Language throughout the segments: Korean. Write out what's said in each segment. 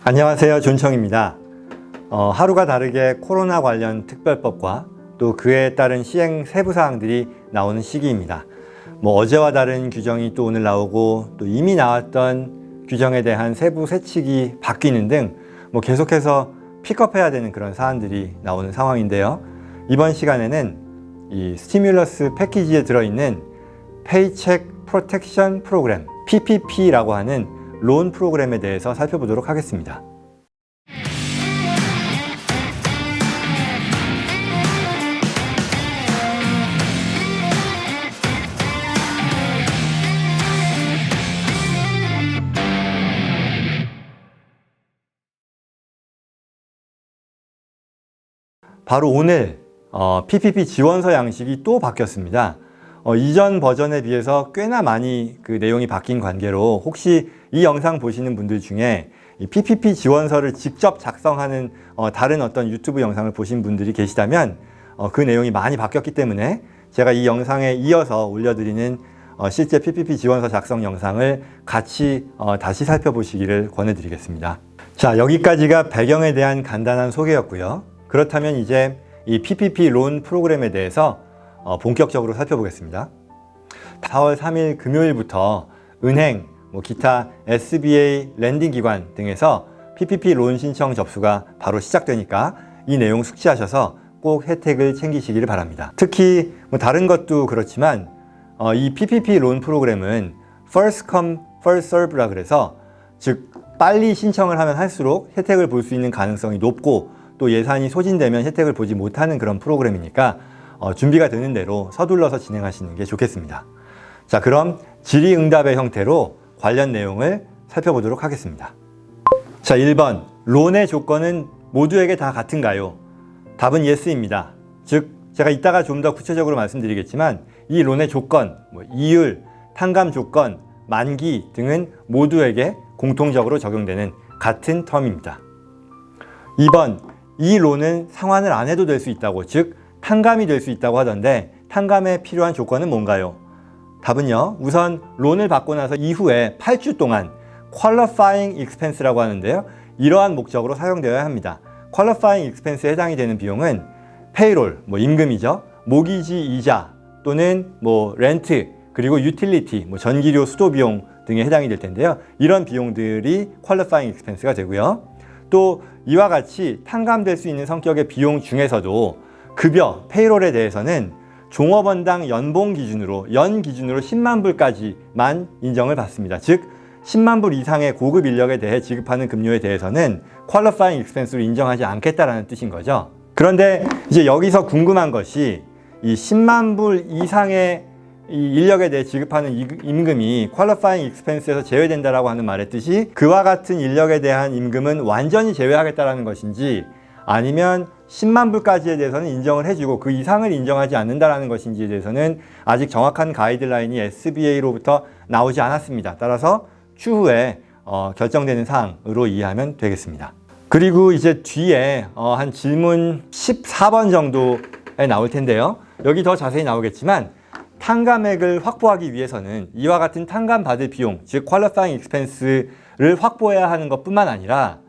안녕하세요. 존청입니다. 하루가 다르게 코로나 관련 특별법과 또 그에 따른 시행 세부사항들이 나오는 시기입니다. 어제와 다른 규정이 또 오늘 나오고 또 이미 나왔던 규정에 대한 세부 세칙이 바뀌는 등 계속해서 픽업해야 되는 그런 사안들이 나오는 상황인데요. 이번 시간에는 이 스티뮬러스 패키지에 들어있는 페이첵 프로텍션 프로그램 PPP라고 하는 론 프로그램에 대해서 살펴보도록 하겠습니다. 바로 오늘 PPP 지원서 양식이 또 바뀌었습니다. 이전 버전에 비해서 꽤나 많이 그 내용이 바뀐 관계로 혹시 이 영상 보시는 분들 중에 이 PPP 지원서를 직접 작성하는 다른 어떤 유튜브 영상을 보신 분들이 계시다면 그 내용이 많이 바뀌었기 때문에 제가 이 영상에 이어서 올려드리는 실제 PPP 지원서 작성 영상을 같이 다시 살펴보시기를 권해드리겠습니다. 자, 여기까지가 배경에 대한 간단한 소개였고요. 그렇다면 이제 이 PPP 론 프로그램에 대해서 본격적으로 살펴보겠습니다. 4월 3일 금요일부터 은행, 기타 SBA 랜딩 기관 등에서 PPP 론 신청 접수가 바로 시작되니까 이 내용 숙지하셔서 꼭 혜택을 챙기시기를 바랍니다. 특히 다른 것도 그렇지만 이 PPP 론 프로그램은 First Come, First Serve라 그래서 즉 빨리 신청을 하면 할수록 혜택을 볼 수 있는 가능성이 높고 또 예산이 소진되면 혜택을 보지 못하는 그런 프로그램이니까 준비가 되는 대로 서둘러서 진행하시는 게 좋겠습니다. 자, 그럼 질의응답의 형태로 관련 내용을 살펴보도록 하겠습니다. 자, 1번. 론의 조건은 모두에게 다 같은가요? 답은 예스입니다. 즉, 제가 이따가 좀 더 구체적으로 말씀드리겠지만 이 론의 조건, 이율, 탕감 조건, 만기 등은 모두에게 공통적으로 적용되는 같은 텀입니다. 2번. 이 론은 상환을 안 해도 될 수 있다고, 즉 탕감이 될 수 있다고 하던데 탕감에 필요한 조건은 뭔가요? 답은요, 우선 론을 받고 나서 이후에 8주 동안 Qualifying Expense라고 하는데요, 이러한 목적으로 사용되어야 합니다. Qualifying Expense에 해당이 되는 비용은 페이롤, 임금이죠, 모기지 이자 또는 렌트, 그리고 유틸리티, 전기료, 수도 비용 등에 해당이 될 텐데요, 이런 비용들이 Qualifying Expense가 되고요. 또 이와 같이 탕감될 수 있는 성격의 비용 중에서도 급여, 페이롤에 대해서는 종업원당 연봉 기준으로, 연 기준으로 10만 불까지만 인정을 받습니다. 즉 10만 불 이상의 고급 인력에 대해 지급하는 급료에 대해서는 퀄리파잉 익스펜스로 인정하지 않겠다라는 뜻인 거죠. 그런데 이제 여기서 궁금한 것이 이 10만 불 이상의 이 인력에 대해 지급하는 임금이 퀄리파잉 익스펜스에서 제외된다라고 하는 말의 뜻이 그와 같은 인력에 대한 임금은 완전히 제외하겠다라는 것인지, 아니면 10만 불까지에 대해서는 인정을 해주고 그 이상을 인정하지 않는다라는 것인지에 대해서는 아직 정확한 가이드라인이 SBA로부터 나오지 않았습니다. 따라서 추후에 결정되는 사항으로 이해하면 되겠습니다. 그리고 이제 뒤에 한 질문 14번 정도에 나올 텐데요. 여기 더 자세히 나오겠지만 탕감액을 확보하기 위해서는 이와 같은 탕감 받을 비용, 즉 퀄리파잉 익스펜스를 확보해야 하는 것뿐만 아니라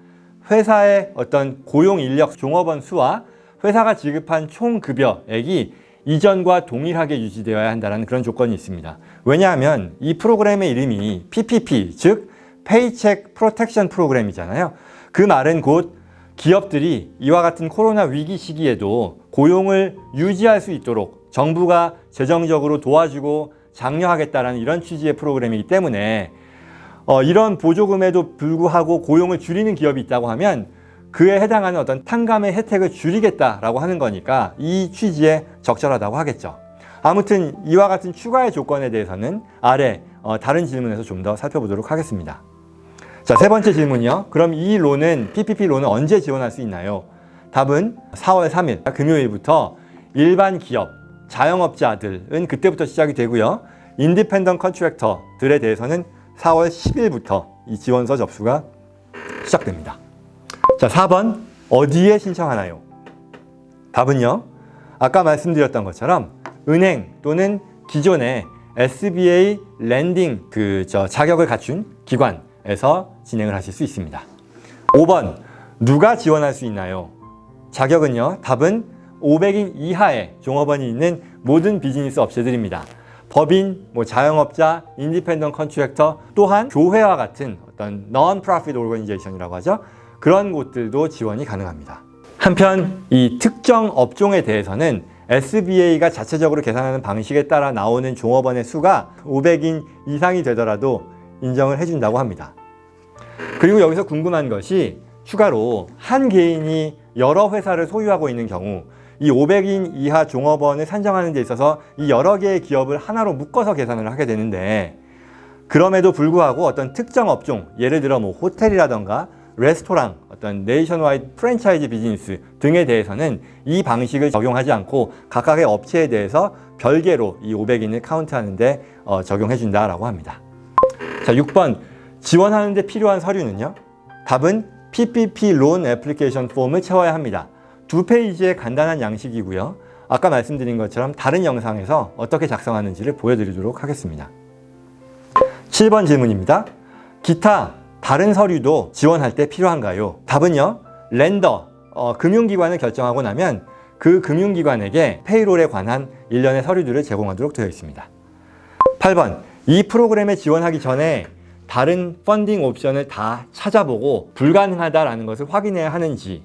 회사의 어떤 고용 인력 종업원 수와 회사가 지급한 총 급여액이 이전과 동일하게 유지되어야 한다는 그런 조건이 있습니다. 왜냐하면 이 프로그램의 이름이 PPP, 즉 페이첵 프로텍션 프로그램이잖아요. 그 말은 곧 기업들이 이와 같은 코로나 위기 시기에도 고용을 유지할 수 있도록 정부가 재정적으로 도와주고 장려하겠다는 이런 취지의 프로그램이기 때문에 이런 보조금에도 불구하고 고용을 줄이는 기업이 있다고 하면 그에 해당하는 어떤 탕감의 혜택을 줄이겠다라고 하는 거니까 이 취지에 적절하다고 하겠죠. 아무튼 이와 같은 추가의 조건에 대해서는 아래 다른 질문에서 좀 더 살펴보도록 하겠습니다. 자, 세 번째 질문이요. 그럼 이 론은, PPP 론은 언제 지원할 수 있나요? 답은 4월 3일 금요일부터 일반 기업, 자영업자들은 그때부터 시작이 되고요. 인디펜던트 컨트랙터들에 대해서는 4월 10일부터 이 지원서 접수가 시작됩니다. 자, 4번. 어디에 신청하나요? 답은요, 아까 말씀드렸던 것처럼 은행 또는 기존의 SBA 랜딩 자격을 갖춘 기관에서 진행을 하실 수 있습니다. 5번, 누가 지원할 수 있나요? 자격은요, 답은 500인 이하의 종업원이 있는 모든 비즈니스 업체들입니다. 법인, 자영업자, 인디펜던트 컨트랙터, 또한 교회와 같은 어떤 non-profit organization이라고 하죠. 그런 곳들도 지원이 가능합니다. 한편 이 특정 업종에 대해서는 SBA가 자체적으로 계산하는 방식에 따라 나오는 종업원의 수가 500인 이상이 되더라도 인정을 해준다고 합니다. 그리고 여기서 궁금한 것이 추가로 한 개인이 여러 회사를 소유하고 있는 경우 이 500인 이하 종업원을 산정하는 데 있어서 이 여러 개의 기업을 하나로 묶어서 계산을 하게 되는데, 그럼에도 불구하고 어떤 특정 업종, 예를 들어 호텔이라던가 레스토랑, 어떤 네이션와이드 프랜차이즈 비즈니스 등에 대해서는 이 방식을 적용하지 않고 각각의 업체에 대해서 별개로 이 500인을 카운트하는데 적용해 준다라고 합니다. 자, 6번, 지원하는 데 필요한 서류는요? 답은 PPP 론 애플리케이션 폼을 채워야 합니다. 2페이지의 간단한 양식이고요. 아까 말씀드린 것처럼 다른 영상에서 어떻게 작성하는지를 보여드리도록 하겠습니다. 7번 질문입니다. 기타 다른 서류도 지원할 때 필요한가요? 답은요, 렌더, 금융기관을 결정하고 나면 그 금융기관에게 페이롤에 관한 일련의 서류들을 제공하도록 되어 있습니다. 8번, 이 프로그램에 지원하기 전에 다른 펀딩 옵션을 다 찾아보고 불가능하다라는 것을 확인해야 하는지.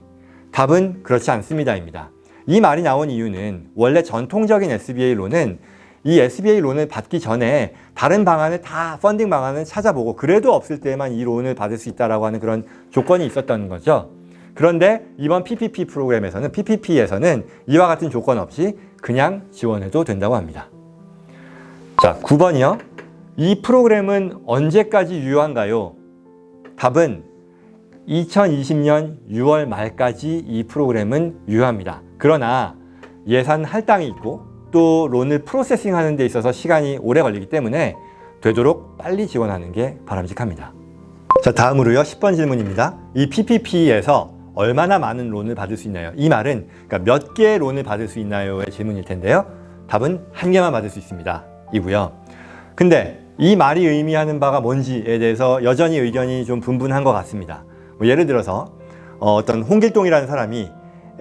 답은 그렇지 않습니다입니다. 이 말이 나온 이유는 원래 전통적인 SBA 론은 이 SBA 론을 받기 전에 다른 방안을 다 펀딩 방안을 찾아보고 그래도 없을 때만 이 론을 받을 수 있다라고 하는 그런 조건이 있었던 거죠. 그런데 이번 PPP 프로그램에서는 PPP에서는 이와 같은 조건 없이 그냥 지원해도 된다고 합니다. 자, 9번이요. 이 프로그램은 언제까지 유효한가요? 답은 2020년 6월 말까지 이 프로그램은 유효합니다. 그러나 예산 할당이 있고 또 론을 프로세싱 하는 데 있어서 시간이 오래 걸리기 때문에 되도록 빨리 지원하는 게 바람직합니다. 자, 다음으로요, 10번 질문입니다. 이 PPP에서 얼마나 많은 론을 받을 수 있나요? 이 말은 몇 개의 론을 받을 수 있나요의 질문일 텐데요. 답은 한 개만 받을 수 있습니다. 이고요. 근데 이 말이 의미하는 바가 뭔지에 대해서 여전히 의견이 좀 분분한 것 같습니다. 예를 들어서 어떤 홍길동이라는 사람이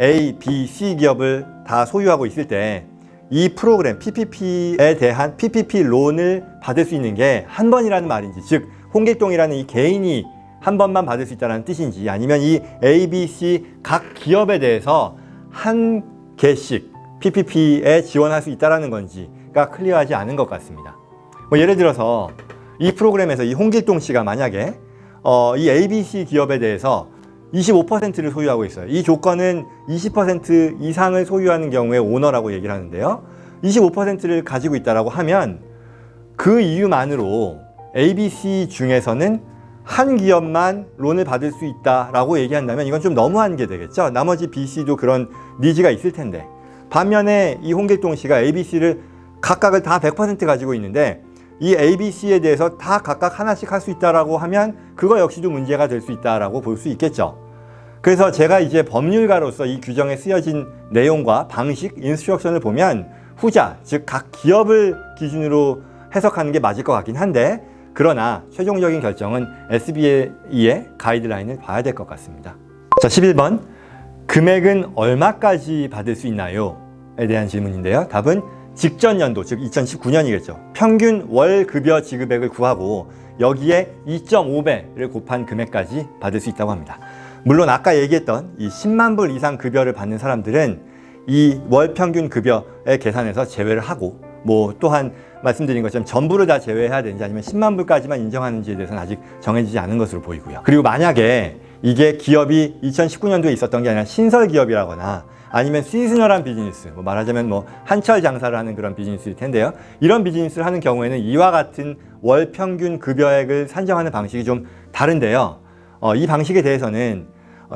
A, B, C 기업을 다 소유하고 있을 때 이 프로그램 PPP에 대한 PPP 론을 받을 수 있는 게 한 번이라는 말인지, 즉 홍길동이라는 이 개인이 한 번만 받을 수 있다는 뜻인지, 아니면 이 A, B, C 각 기업에 대해서 한 개씩 PPP에 지원할 수 있다는 건지가 클리어하지 않은 것 같습니다. 예를 들어서 이 프로그램에서 이 홍길동 씨가 만약에 이 ABC 기업에 대해서 25%를 소유하고 있어요. 이 조건은 20% 이상을 소유하는 경우에 오너라고 얘기를 하는데요. 25%를 가지고 있다고 하면 그 이유만으로 ABC 중에서는 한 기업만 론을 받을 수 있다라고 얘기한다면 이건 좀 너무한 게 되겠죠. 나머지 BC도 그런 니즈가 있을 텐데, 반면에 이 홍길동 씨가 ABC를 각각을 다 100% 가지고 있는데 이 ABC에 대해서 다 각각 하나씩 할 수 있다라고 하면 그거 역시도 문제가 될 수 있다라고 볼 수 있겠죠. 그래서 제가 이제 법률가로서 이 규정에 쓰여진 내용과 방식, 인스트럭션을 보면 후자, 즉 각 기업을 기준으로 해석하는 게 맞을 것 같긴 한데, 그러나 최종적인 결정은 SBA의 가이드라인을 봐야 될 것 같습니다. 자, 11번. 금액은 얼마까지 받을 수 있나요? 에 대한 질문인데요. 답은 직전 연도, 즉 2019년이겠죠. 평균 월 급여 지급액을 구하고 여기에 2.5배를 곱한 금액까지 받을 수 있다고 합니다. 물론 아까 얘기했던 이 10만 불 이상 급여를 받는 사람들은 이 월 평균 급여의 계산에서 제외를 하고, 또한 말씀드린 것처럼 전부를 다 제외해야 되는지 아니면 10만 불까지만 인정하는지에 대해서는 아직 정해지지 않은 것으로 보이고요. 그리고 만약에 이게 기업이 2019년도에 있었던 게 아니라 신설 기업이라거나 아니면 시즈널한 비즈니스, 말하자면 한철 장사를 하는 그런 비즈니스일 텐데요. 이런 비즈니스를 하는 경우에는 이와 같은 월 평균 급여액을 산정하는 방식이 좀 다른데요. 이 방식에 대해서는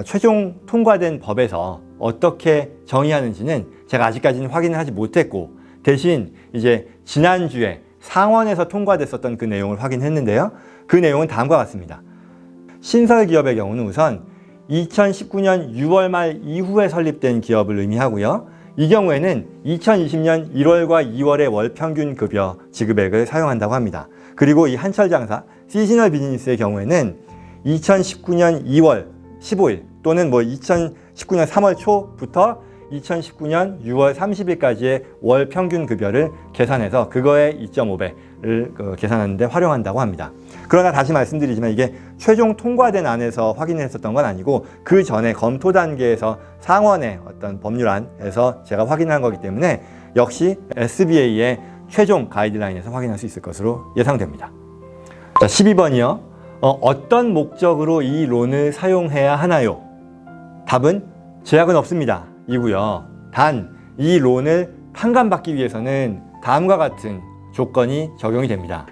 최종 통과된 법에서 어떻게 정의하는지는 제가 아직까지는 확인을 하지 못했고, 대신 이제 지난주에 상원에서 통과됐었던 그 내용을 확인했는데요. 그 내용은 다음과 같습니다. 신설 기업의 경우는 우선 2019년 6월 말 이후에 설립된 기업을 의미하고요. 이 경우에는 2020년 1월과 2월의 월 평균 급여 지급액을 사용한다고 합니다. 그리고 이 한철 장사, 시즈널 비즈니스의 경우에는 2019년 2월 15일 또는 뭐 2019년 3월 초부터 2019년 6월 30일까지의 월 평균 급여를 계산해서 그거의 2.5배를 계산하는데 활용한다고 합니다. 그러나 다시 말씀드리지만 이게 최종 통과된 안에서 확인했었던 건 아니고 그 전에 검토 단계에서 상원의 어떤 법률안에서 제가 확인한 거기 때문에 역시 SBA의 최종 가이드라인에서 확인할 수 있을 것으로 예상됩니다. 자, 12번이요. 어떤 목적으로 이 론을 사용해야 하나요? 답은 제약은 없습니다. 이고요. 단, 이 론을 탕감받기 위해서는 다음과 같은 조건이 적용이 됩니다.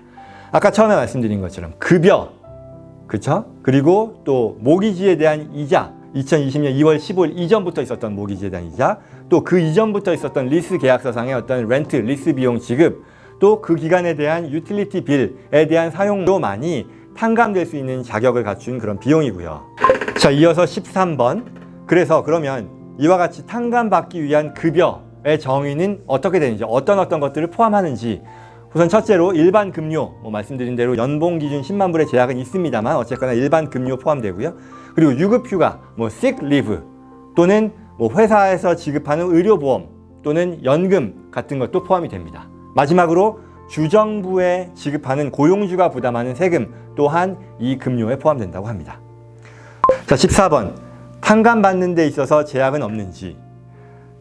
아까 처음에 말씀드린 것처럼 급여, 그쵸? 그리고 또 모기지에 대한 이자, 2020년 2월 15일 이전부터 있었던 모기지에 대한 이자, 또 그 이전부터 있었던 리스 계약서상의 어떤 렌트, 리스 비용 지급, 또 그 기간에 대한 유틸리티 빌에 대한 사용료만이 탕감될 수 있는 자격을 갖춘 그런 비용이고요. 자, 이어서 13번. 그래서 그러면 이와 같이 탕감받기 위한 급여의 정의는 어떻게 되는지, 어떤 것들을 포함하는지. 우선 첫째로 일반 급료, 말씀드린 대로 연봉 기준 10만 불의 제약은 있습니다만 어쨌거나 일반 급료 포함되고요. 그리고 유급휴가, sick leave 또는 회사에서 지급하는 의료보험 또는 연금 같은 것도 포함이 됩니다. 마지막으로 주정부에 지급하는 고용주가 부담하는 세금 또한 이 급료에 포함된다고 합니다. 자, 14번. 탕감받는 데 있어서 제약은 없는지.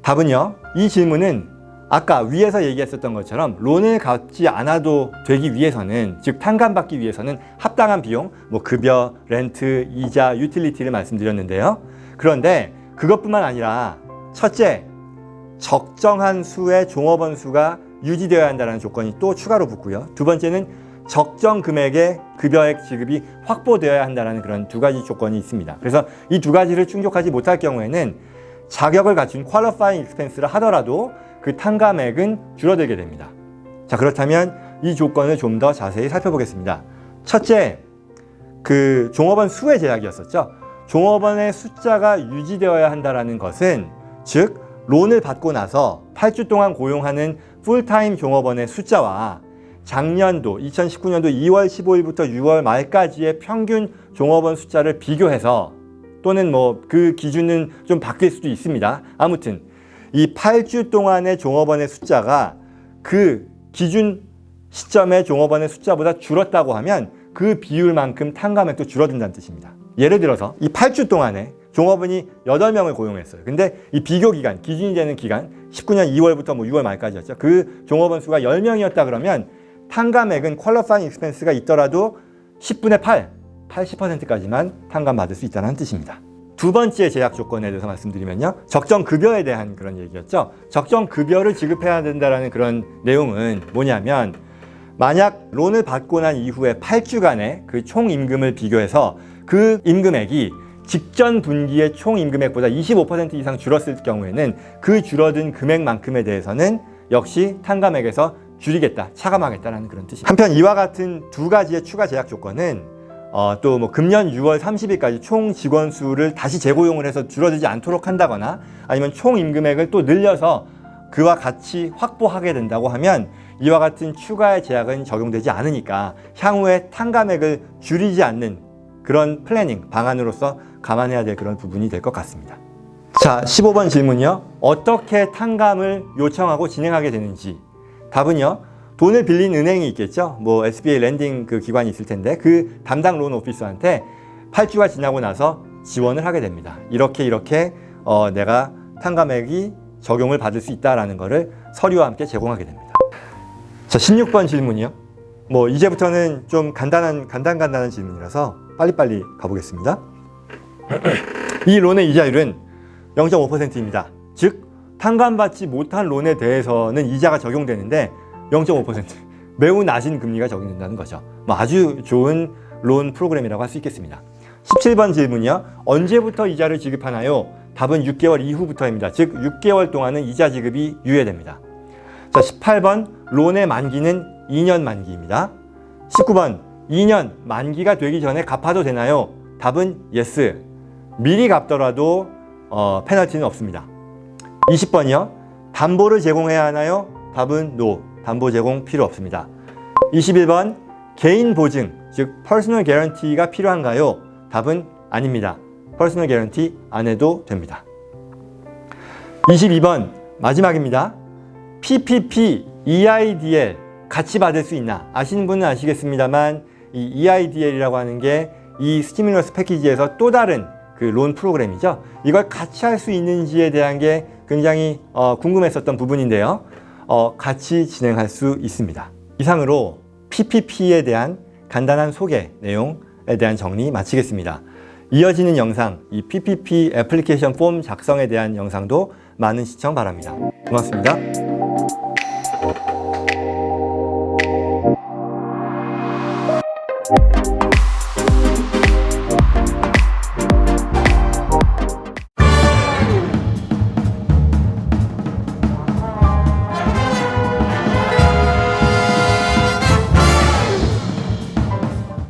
답은요. 이 질문은 아까 위에서 얘기했었던 것처럼 론을 갚지 않아도 되기 위해서는, 즉 탕감받기 위해서는 합당한 비용, 급여, 렌트, 이자, 유틸리티를 말씀드렸는데요. 그런데 그것뿐만 아니라 첫째, 적정한 수의 종업원 수가 유지되어야 한다는 조건이 또 추가로 붙고요. 두 번째는 적정 금액의 급여액 지급이 확보되어야 한다는 그런 두 가지 조건이 있습니다. 그래서 이 두 가지를 충족하지 못할 경우에는 자격을 갖춘 퀄리파잉 익스펜스를 하더라도 그 탕감액은 줄어들게 됩니다. 자, 그렇다면 이 조건을 좀 더 자세히 살펴보겠습니다. 첫째, 그 종업원 수의 제약이었었죠. 종업원의 숫자가 유지되어야 한다는 것은, 즉 론을 받고 나서 8주 동안 고용하는 풀타임 종업원의 숫자와 작년도 2019년도 2월 15일부터 6월 말까지의 평균 종업원 숫자를 비교해서, 또는 그 기준은 좀 바뀔 수도 있습니다. 아무튼 이 8주 동안의 종업원의 숫자가 그 기준 시점의 종업원의 숫자보다 줄었다고 하면 그 비율만큼 탕감액도 줄어든다는 뜻입니다. 예를 들어서 이 8주 동안에 종업원이 8명을 고용했어요. 근데 이 비교 기간, 기준이 되는 기간 19년 2월부터 6월 말까지였죠. 그 종업원 수가 10명이었다 그러면 탕감액은 퀄리파잉 익스펜스가 있더라도 10분의 8, 80%까지만 탕감받을 수 있다는 뜻입니다. 두 번째 제약 조건에 대해서 말씀드리면요. 적정 급여에 대한 그런 얘기였죠. 적정 급여를 지급해야 된다는 그런 내용은 뭐냐면, 만약 론을 받고 난 이후에 8주간의 그 총 임금을 비교해서 그 임금액이 직전 분기의 총 임금액보다 25% 이상 줄었을 경우에는 그 줄어든 금액만큼에 대해서는 역시 탕감액에서 줄이겠다, 차감하겠다는 그런 뜻입니다. 한편 이와 같은 두 가지의 추가 제약 조건은 또 금년 6월 30일까지 총 직원 수를 다시 재고용을 해서 줄어들지 않도록 한다거나 아니면 총 임금액을 또 늘려서 그와 같이 확보하게 된다고 하면 이와 같은 추가의 제약은 적용되지 않으니까 향후에 탕감액을 줄이지 않는 그런 플래닝, 방안으로서 감안해야 될 그런 부분이 될 것 같습니다. 자, 15번 질문이요. 어떻게 탕감을 요청하고 진행하게 되는지. 답은요. 돈을 빌린 은행이 있겠죠. SBA 렌딩 그 기관이 있을 텐데 그 담당 론 오피서한테 8주가 지나고 나서 지원을 하게 됩니다. 이렇게 내가 탕감액이 적용을 받을 수 있다라는 거를 서류와 함께 제공하게 됩니다. 자, 16번 질문이요. 이제부터는 좀 간단한 질문이라서 빨리빨리 가보겠습니다. 이 론의 이자율은 0.5%입니다. 즉 탕감받지 못한 론에 대해서는 이자가 적용되는데 0.5%, 매우 낮은 금리가 적용된다는 거죠. 아주 좋은 론 프로그램이라고 할 수 있겠습니다. 17번 질문이요. 언제부터 이자를 지급하나요? 답은 6개월 이후부터입니다. 즉 6개월 동안은 이자 지급이 유예됩니다. 자, 18번 론의 만기는 2년 만기입니다. 19번 2년 만기가 되기 전에 갚아도 되나요? 답은 yes. 미리 갚더라도 페널티는 없습니다. 20번이요. 담보를 제공해야 하나요? 답은 no. 담보 제공 필요 없습니다. 21번 개인 보증, 즉 퍼스널 개런티가 필요한가요? 답은 아닙니다. 퍼스널 개런티 안 해도 됩니다. 22번 마지막입니다. PPP, EIDL 같이 받을 수 있나? 아시는 분은 아시겠습니다만 이 EIDL이라고 하는 게 이 스티뮬러스 패키지에서 또 다른 그 론 프로그램이죠. 이걸 같이 할 수 있는지에 대한 게 굉장히 궁금했었던 부분인데요. 같이 진행할 수 있습니다. 이상으로 PPP에 대한 간단한 소개 내용에 대한 정리 마치겠습니다. 이어지는 영상, 이 PPP 애플리케이션 폼 작성에 대한 영상도 많은 시청 바랍니다. 고맙습니다.